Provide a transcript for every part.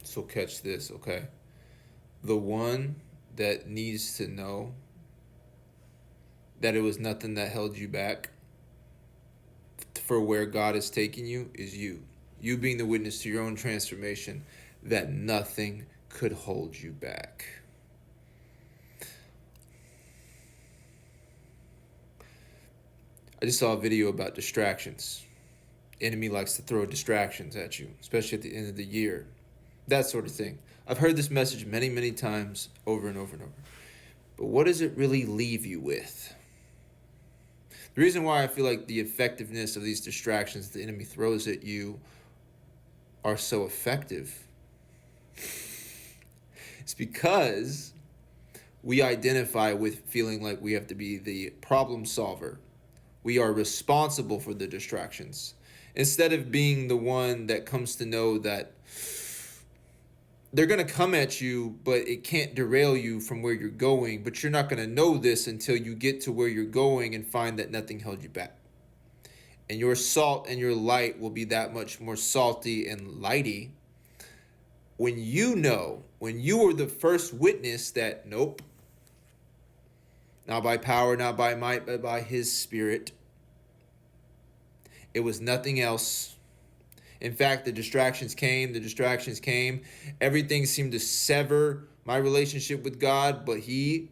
So catch this, okay? The one that needs to know that it was nothing that held you back for where God is taking you is you. You being the witness to your own transformation, that nothing could hold you back. I just saw a video about distractions. Enemy likes to throw distractions at you, especially at the end of the year. That sort of thing. I've heard this message many, many times over and over and over. But what does it really leave you with? The reason why I feel like the effectiveness of these distractions the enemy throws at you are so effective is because we identify with feeling like we have to be the problem solver. We are responsible for the distractions. Instead of being the one that comes to know that they're going to come at you, but it can't derail you from where you're going. But you're not going to know this until you get to where you're going and find that nothing held you back. And your salt and your light will be that much more salty and lighty when you know, when you are the first witness that, nope, not by power, not by might, but by his spirit. It was nothing else. In fact, the distractions came. Everything seemed to sever my relationship with God, but he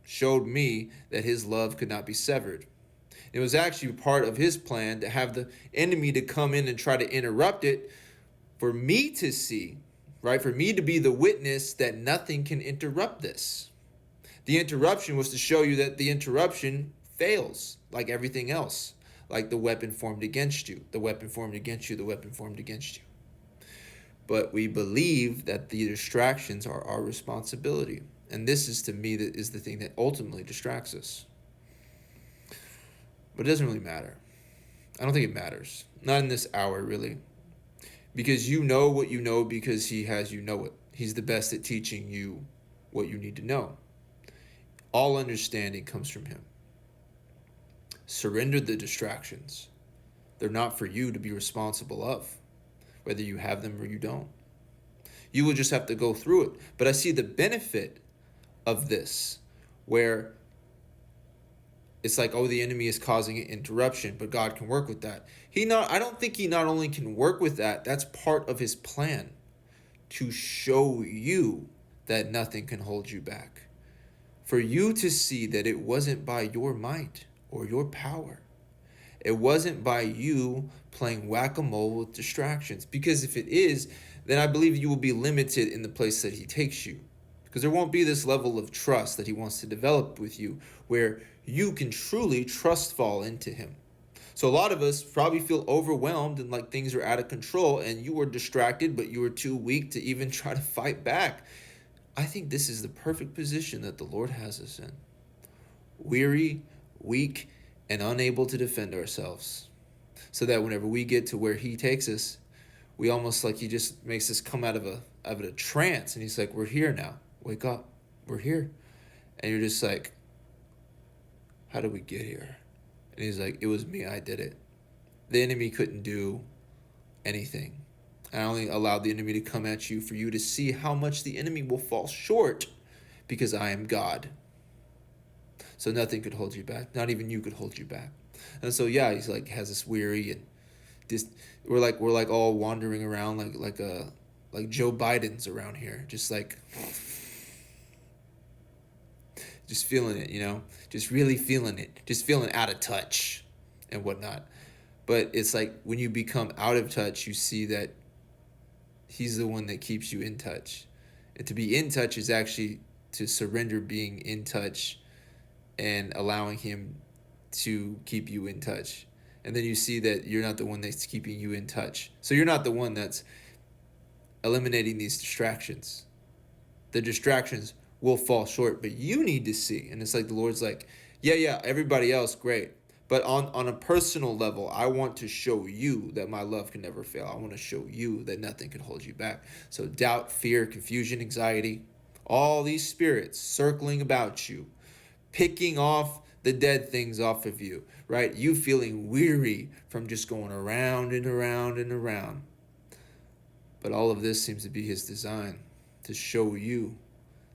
showed me that his love could not be severed. It was actually part of his plan to have the enemy to come in and try to interrupt it for me to see, right? For me to be the witness that nothing can interrupt this. The interruption was to show you that the interruption fails like everything else. Like the weapon formed against you, the weapon formed against you, the weapon formed against you. But we believe that the distractions are our responsibility. And this is, to me, that is the thing that ultimately distracts us. But it doesn't really matter. I don't think it matters. Not in this hour, really. Because you know what you know because he has you know it. He's the best at teaching you what you need to know. All understanding comes from him. Surrender the distractions. They're not for you to be responsible of, whether you have them or you don't. You will just have to go through it. But I see the benefit of this, where it's like, oh, the enemy is causing an interruption, but God can work with that. I don't think he not only can work with that, that's part of his plan to show you that nothing can hold you back. For you to see that it wasn't by your might or your power. It wasn't by you playing whack-a-mole with distractions. Because if it is, then I believe you will be limited in the place that he takes you. Because there won't be this level of trust that he wants to develop with you, where you can truly trust fall into him. So a lot of us probably feel overwhelmed and like things are out of control, and you were distracted, but you were too weak to even try to fight back. I think this is the perfect position that the Lord has us in. Weary, weak, and unable to defend ourselves. So that whenever we get to where he takes us, we almost like he just makes us come out of a trance, and he's like, we're here now. Wake up. We're here. And you're just like, how did we get here? And he's like, it was me. I did it. The enemy couldn't do anything. I only allowed the enemy to come at you for you to see how much the enemy will fall short, because I am God. So nothing could hold you back. Not even you could hold you back. And so yeah, he's like has us weary, and this we're like all wandering around like Joe Biden's around here, just like just feeling it, just really feeling it, just feeling out of touch and whatnot. But it's like when you become out of touch, you see that he's the one that keeps you in touch. And to be in touch is actually to surrender being in touch and allowing him to keep you in touch. And then you see that you're not the one that's keeping you in touch. So you're not the one that's eliminating these distractions. The distractions will fall short, but you need to see. And it's like the Lord's like, yeah, everybody else, great. But on a personal level, I want to show you that my love can never fail. I want to show you that nothing can hold you back. So doubt, fear, confusion, anxiety, all these spirits circling about you, picking off the dead things off of you, right? You feeling weary from just going around and around and around. But all of this seems to be his design, to show you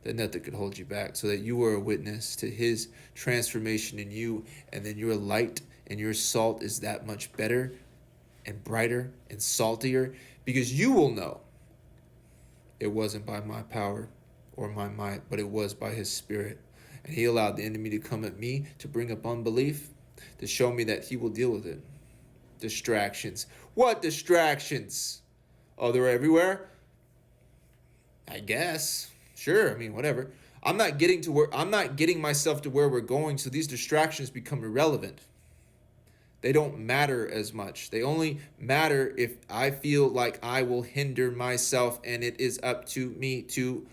that nothing could hold you back, so that you are a witness to his transformation in you, and then your light and your salt is that much better and brighter and saltier, because you will know it wasn't by my power or my might, but it was by his spirit. And he allowed the enemy to come at me to bring up unbelief, to show me that he will deal with it. Distractions. What distractions? Oh, they're everywhere? I guess. Sure, I mean, whatever. I'm not getting myself to where we're going, so these distractions become irrelevant. They don't matter as much. They only matter if I feel like I will hinder myself, and it is up to me to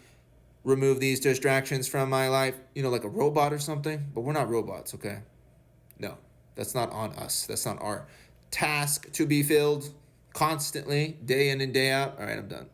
remove these distractions from my life, like a robot or something. But we're not robots, okay? No, that's not on us. That's not our task to be filled constantly, day in and day out. All right, I'm done.